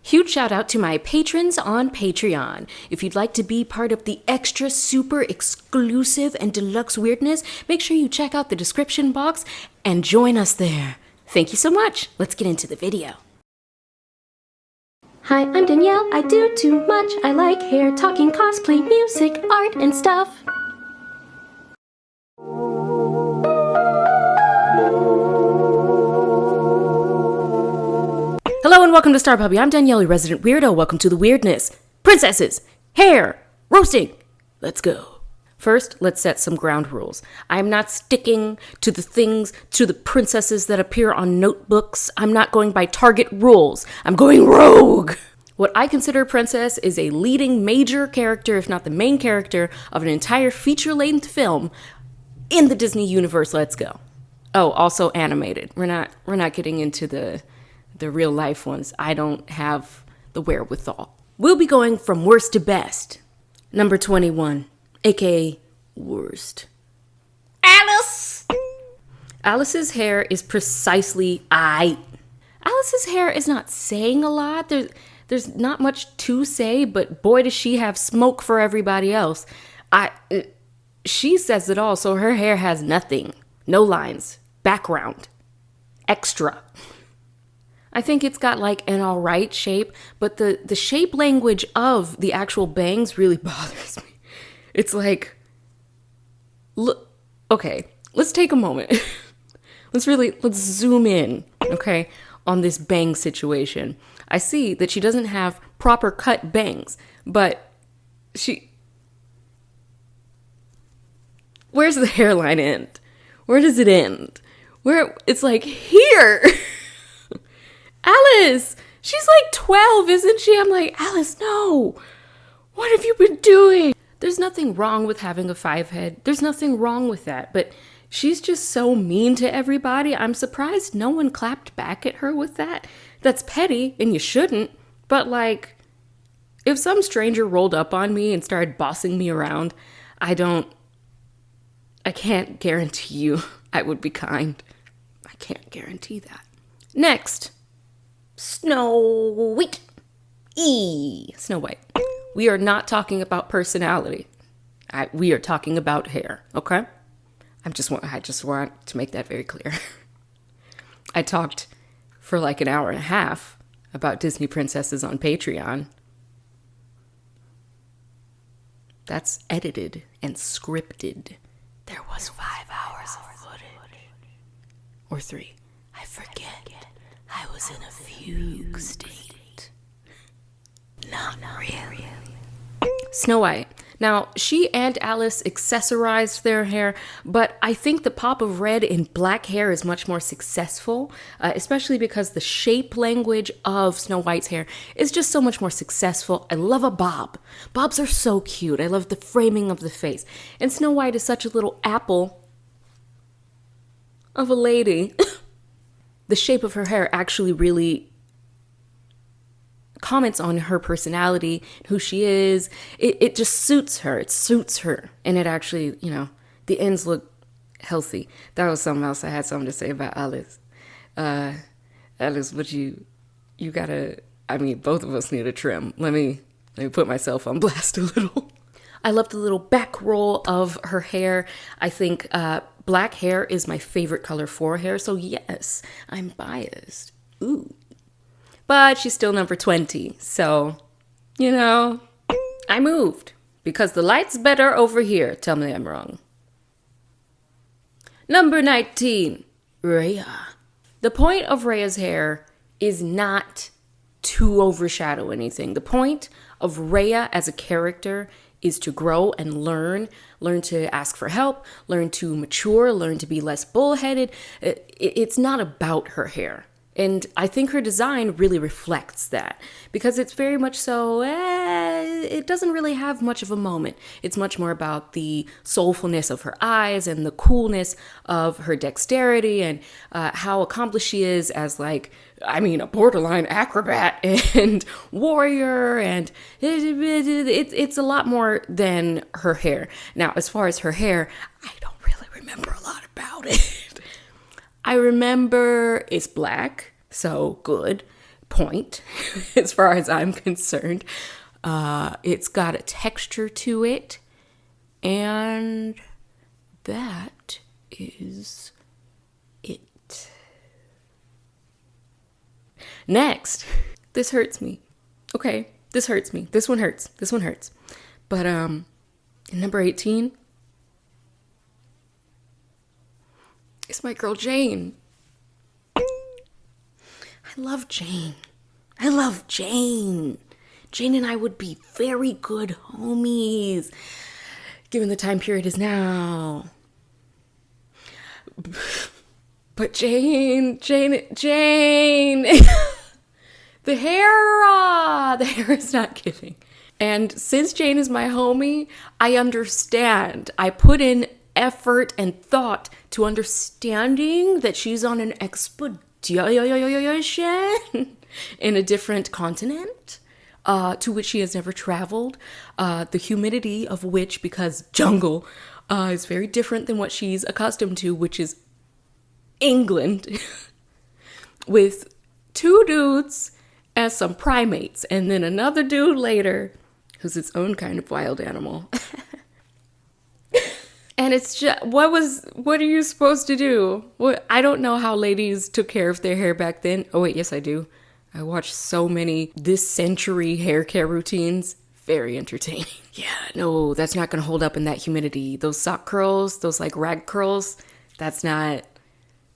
Huge shout out to my patrons on Patreon. If you'd like to be part of the extra super exclusive and deluxe weirdness, make sure you check out the description box and join us there. Thank you so much. Let's get into the video. Hi, I'm Danielle. I do too much. I like hair, talking, cosplay, music, art, and stuff. Hello and welcome to StarPuppy. I'm Danielle, your resident weirdo. Welcome to the weirdness. Princesses, hair, roasting. Let's go. First, let's set some ground rules. I'm not sticking to the princesses that appear on notebooks. I'm not going by Target rules. I'm going rogue. What I consider a princess is a leading major character, if not the main character, of an entire feature-length film in the Disney universe. Let's go. Oh, also animated. We're not getting into the real life ones. I don't have the wherewithal. We'll be going from worst to best. Number 21, aka worst. Alice! Alice's hair is precisely Alice's hair is not saying a lot. There's not much to say, but boy does she have smoke for everybody else. She says it all, so her hair has nothing. No lines. Background. Extra. I think it's got like an alright shape, but the shape language of the actual bangs really bothers me. It's like, look, okay, let's take a moment. let's zoom in, okay, on this bang situation. I see that she doesn't have proper cut bangs, but where's the hairline end? Where does it end? It's like here. Alice, she's like 12, isn't she? I'm like, Alice, no. What have you been doing? There's nothing wrong with having a 5 head. There's nothing wrong with that. But she's just so mean to everybody. I'm surprised no one clapped back at her with that. That's petty, and you shouldn't. But like, if some stranger rolled up on me and started bossing me around, I can't guarantee you I would be kind. I can't guarantee that. Next. Snow White. Snow White. We are not talking about personality. We are talking about hair, okay? I just want to make that very clear. I talked for like an hour and a half about Disney princesses on Patreon. That's edited and scripted. There was 5 hours of footage. Or 3. I forget. I was in a fugue state. Not really. Snow White. Now, she and Alice accessorized their hair, but I think the pop of red in black hair is much more successful, especially because the shape language of Snow White's hair is just so much more successful. I love a bob. Bobs are so cute. I love the framing of the face. And Snow White is such a little apple of a lady. The shape of her hair actually really comments on her personality, who she is. It just suits her. It suits her. And it actually, the ends look healthy. That was something else. I had something to say about Alice. Alice, but you gotta, both of us need a trim. Let me put myself on blast a little. I love the little back roll of her hair. I think black hair is my favorite color for hair, so yes, I'm biased. Ooh. But she's still number 20, so, I moved. Because the light's better over here. Tell me I'm wrong. Number 19, Raya. The point of Raya's hair is not to overshadow anything. The point of Raya as a character is to grow and learn to ask for help, learn to mature, learn to be less bullheaded. It's not about her hair. And I think her design really reflects that because it's very much so, it doesn't really have much of a moment. It's much more about the soulfulness of her eyes and the coolness of her dexterity and how accomplished she is as a borderline acrobat and warrior. And it's a lot more than her hair. Now, as far as her hair, I don't really remember a lot about it. I remember it's black, so good. point, as far as I'm concerned. It's got a texture to it, and that is it. Next, this hurts me. Okay, this hurts me. This one hurts. This one hurts. But number 18 is my girl Jane. I love Jane. I love Jane. Jane and I would be very good homies, given the time period is now. But Jane. The hair is not giving. And since Jane is my homie, I understand. I put in effort and thought to understanding that she's on an expedition in a different continent to which she has never traveled. The humidity of which, because jungle, is very different than what she's accustomed to, which is England, with 2 dudes as some primates, and then another dude later who's its own kind of wild animal. And it's just, what are you supposed to do? I don't know how ladies took care of their hair back then. Oh wait, yes I do. I watched so many this century hair care routines. Very entertaining. Yeah, no, that's not gonna hold up in that humidity. Those sock curls, those like rag curls, that's not.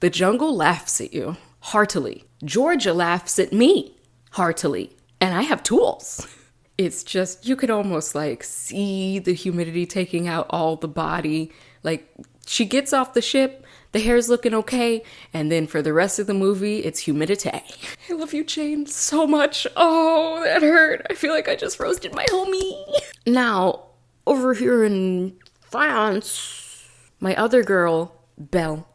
The jungle laughs at you heartily. Georgia laughs at me heartily. And I have tools. It's just, you could almost like see the humidity taking out all the body. Like, she gets off the ship, the hair's looking okay, and then for the rest of the movie, it's humidity. I love you, Jane, so much. Oh, that hurt. I feel like I just roasted my homie. Now, over here in France, my other girl, Belle,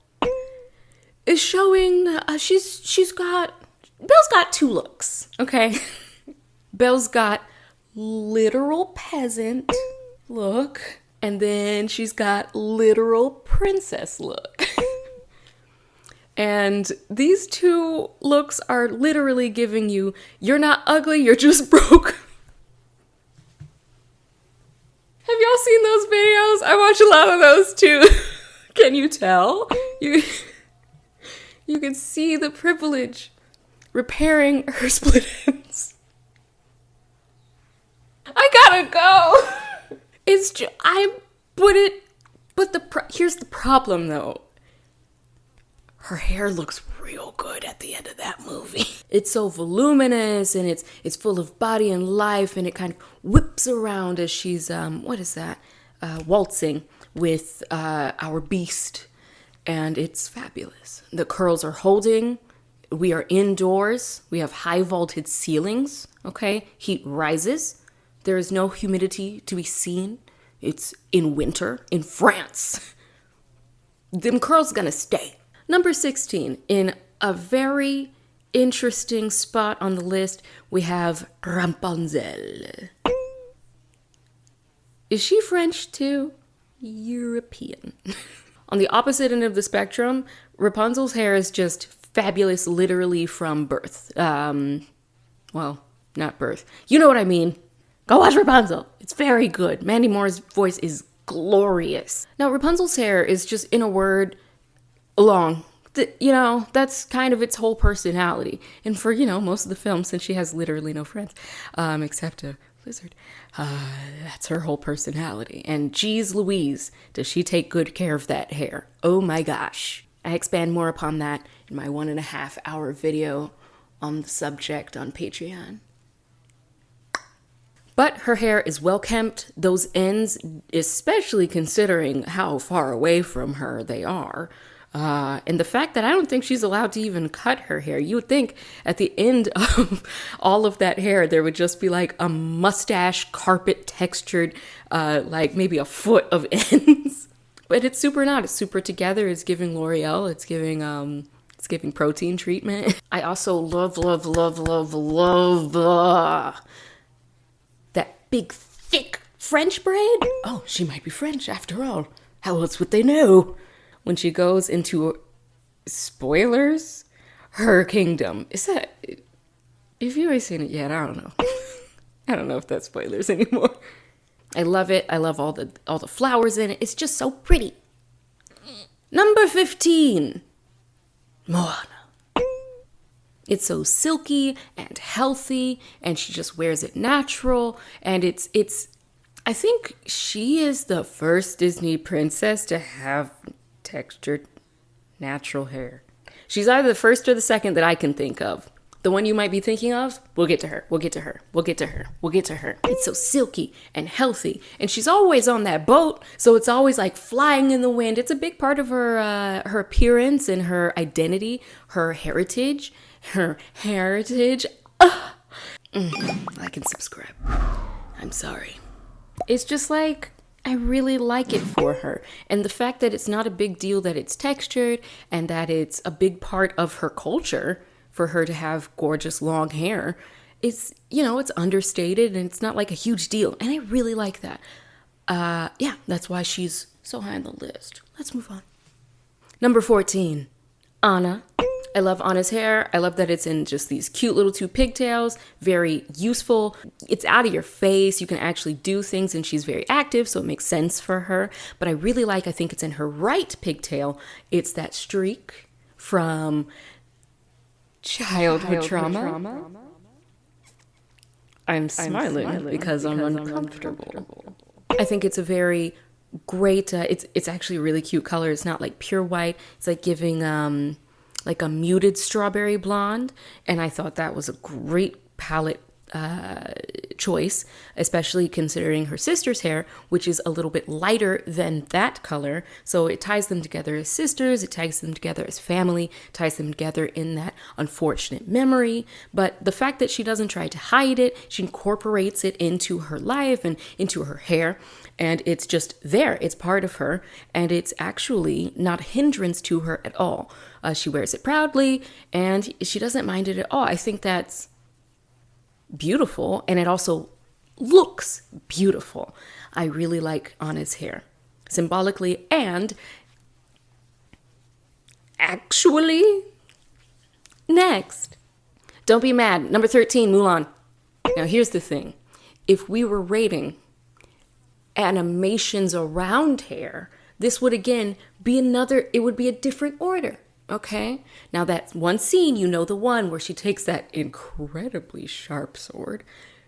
is showing, Belle's got 2 looks, okay? Belle's got literal peasant look, and then she's got literal princess look. And these 2 looks are literally giving you, you're not ugly, you're just broke. Have y'all seen those videos? I watch a lot of those too. Can you tell? You can see the privilege repairing her split ends. I gotta go. It's just, here's the problem though. Her hair looks real good at the end of that movie. It's so voluminous and it's full of body and life, and it kind of whips around as she's, waltzing with our beast. And it's fabulous. The curls are holding. We are indoors. We have high vaulted ceilings, okay? Heat rises. There is no humidity to be seen. It's in winter in France. Them curls gonna stay. Number 16, in a very interesting spot on the list, we have Rapunzel. Is she French too? European. On the opposite end of the spectrum, Rapunzel's hair is just fabulous literally from birth. Well, not birth. You know what I mean. Go watch Rapunzel. It's very good. Mandy Moore's voice is glorious. Now, Rapunzel's hair is just, in a word, long. That's kind of its whole personality. And for, most of the film, since she has literally no friends, except a lizard, that's her whole personality. And geez Louise, does she take good care of that hair. Oh my gosh. I expand more upon that in my 1.5 hour video on the subject on Patreon. But her hair is well kempt. Those ends, especially considering how far away from her they are. And the fact that I don't think she's allowed to even cut her hair. You would think at the end of all of that hair, there would just be like a mustache carpet textured, like maybe a foot of ends. But it's super not. It's super together. It's giving L'Oreal. It's giving protein treatment. I also love that big, thick French braid. Oh, she might be French after all. How else would they know? When she goes into, spoilers, her kingdom. Is that, If you ain't seen it yet, I don't know. I don't know if that's spoilers anymore. I love it. I love all the flowers in it. It's just so pretty. Number 15, Moana. It's so silky and healthy, and she just wears it natural. And it's. I think she is the first Disney princess to have textured, natural hair. She's either the first or the second that I can think of. The one you might be thinking of, we'll get to her. It's so silky and healthy. And she's always on that boat, so it's always like flying in the wind. It's a big part of her appearance and her identity, her heritage. Like and subscribe. I'm sorry. It's just like, I really like it for her. And the fact that it's not a big deal that it's textured and that it's a big part of her culture for her to have gorgeous long hair, it's, it's understated and it's not like a huge deal. And I really like that. Yeah, that's why she's so high on the list. Let's move on. Number 14, Anna. I love Anna's hair. I love that it's in just these cute little 2 pigtails. Very useful. It's out of your face. You can actually do things, and she's very active, so it makes sense for her. But I think it's in her right pigtail. It's that streak from childhood trauma. I'm smiling because I'm uncomfortable. I think it's a very great, it's actually a really cute color. It's not like pure white. It's like giving like a muted strawberry blonde, and I thought that was a great palette choice, especially considering her sister's hair, which is a little bit lighter than that color. So it ties them together as sisters, it ties them together as family, ties them together in that unfortunate memory. But the fact that she doesn't try to hide it, she incorporates it into her life and into her hair, and it's just there. It's part of her, and it's actually not a hindrance to her at all. She wears it proudly, and she doesn't mind it at all. I think that's beautiful, and it also looks beautiful. I really like Anna's hair, symbolically and actually. Next, don't be mad. Number 13, Mulan. Now here's the thing. If we were rating animations around hair, this would again be it would be a different order. Okay, now that one scene, the one where she takes that incredibly sharp sword.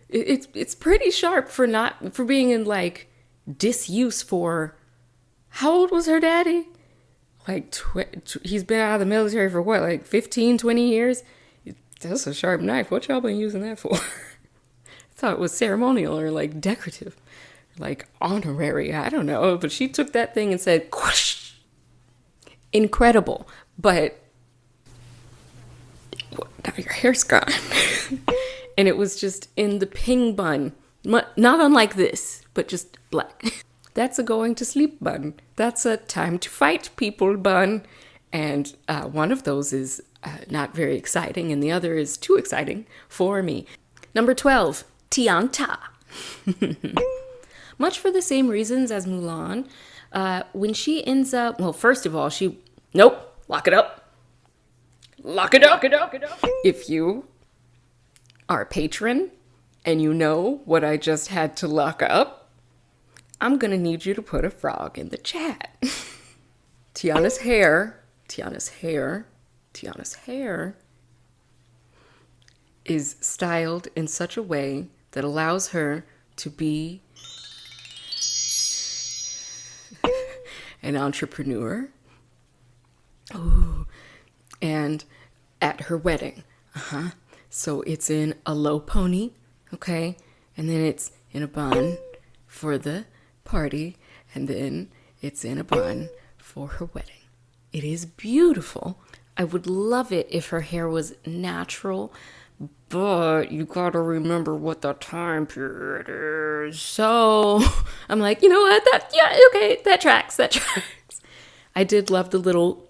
It's pretty sharp for being in like disuse for, how old was her daddy? Like he's been out of the military for what, like 15, 20 years? That's a sharp knife. What y'all been using that for? I thought it was ceremonial or like decorative, like honorary. I don't know, but she took that thing and said, whoosh. Incredible. But now your hair's gone. And it was just in the ping bun. Not unlike this, but just black. That's a going to sleep bun. That's a time to fight people bun. And one of those is not very exciting, and the other is too exciting for me. Number 12, Tianta. Much for the same reasons as Mulan. When she ends up, well, first of all, nope. Lock it up. If you are a patron and you know what I just had to lock up, I'm going to need you to put a frog in the chat. Tiana's hair is styled in such a way that allows her to be an entrepreneur. Ooh. And at her wedding. So it's in a low pony, okay? And then it's in a bun for the party, and then it's in a bun for her wedding. It is beautiful. I would love it if her hair was natural, but you gotta remember what the time period is. So I'm like, you know what? That tracks. I did love the little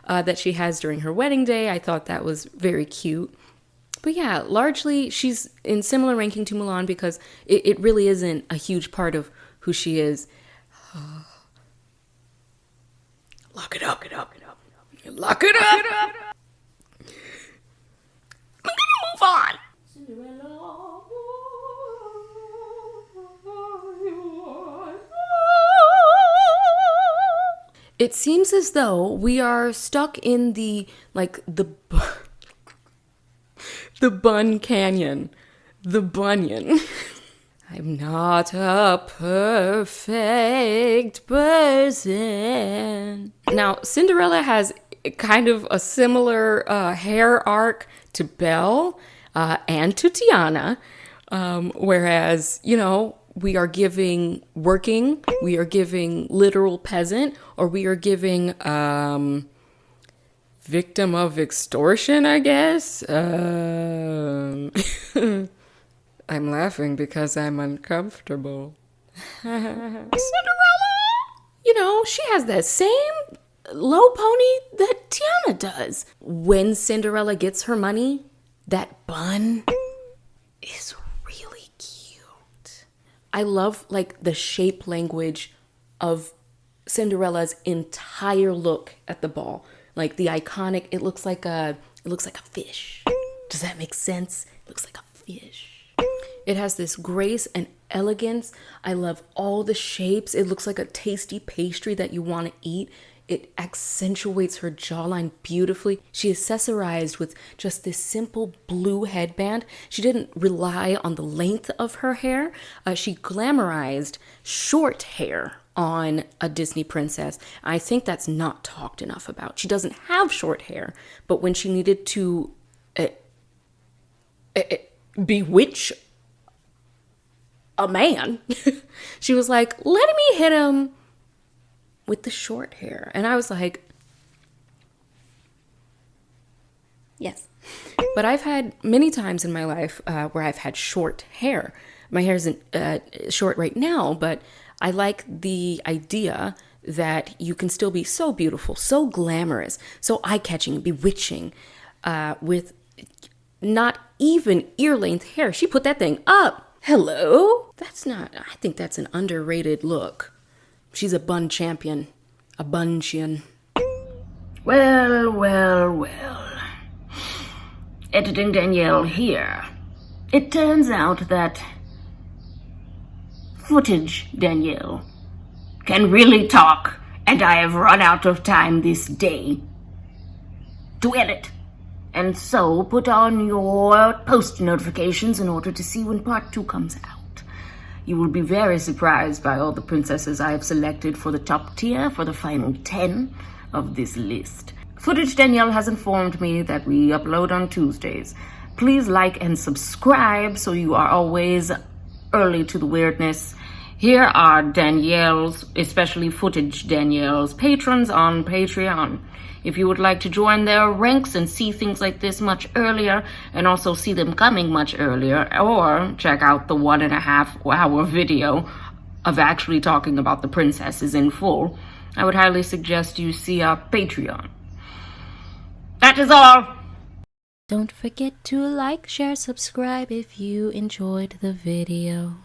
that she has during her wedding day. I thought that was very cute. But yeah, largely she's in similar ranking to Mulan because it really isn't a huge part of who she is. Lock it up. It seems as though we are stuck in the Bun Canyon. The Bunyan. I'm not a perfect person. Now, Cinderella has kind of a similar hair arc to Belle and to Tiana. Whereas, we are giving working, we are giving literal peasant, or we are giving victim of extortion, I guess. I'm laughing because I'm uncomfortable. Cinderella! She has that same low pony that Tiana does. When Cinderella gets her money, that bun is really cute. I love the shape language of Cinderella's entire look at the ball. The iconic, it looks like a fish. Does that make sense? It looks like a fish. It has this grace and elegance. I love all the shapes. It looks like a tasty pastry that you want to eat. It accentuates her jawline beautifully. She accessorized with just this simple blue headband. She didn't rely on the length of her hair. She glamorized short hair on a Disney princess. I think that's not talked enough about. She doesn't have short hair, but when she needed to bewitch a man, she was like, let me hit him with the short hair. And I was like, yes. But I've had many times in my life where I've had short hair. My hair isn't short right now, but I like the idea that you can still be so beautiful, so glamorous, so eye-catching and bewitching with not even ear-length hair. She put that thing up. Hello? I think that's an underrated look. She's a bun champion. A bunchian. Well. Editing Danielle here. It turns out that footage Danielle can really talk, and I have run out of time this day to edit. And so put on your post notifications in order to see when part 2 comes out. You will be very surprised by all the princesses I have selected for the top tier for the final 10 of this list. Footage Danielle has informed me that we upload on Tuesdays. Please like and subscribe so you are always early to the weirdness. Here are Danielle's, especially Footage Danielle's, patrons on Patreon. If you would like to join their ranks and see things like this much earlier, and also see them coming much earlier, or check out the 1.5-hour video of actually talking about the princesses in full, I would highly suggest you see our Patreon. That is all! Don't forget to like, share, subscribe if you enjoyed the video.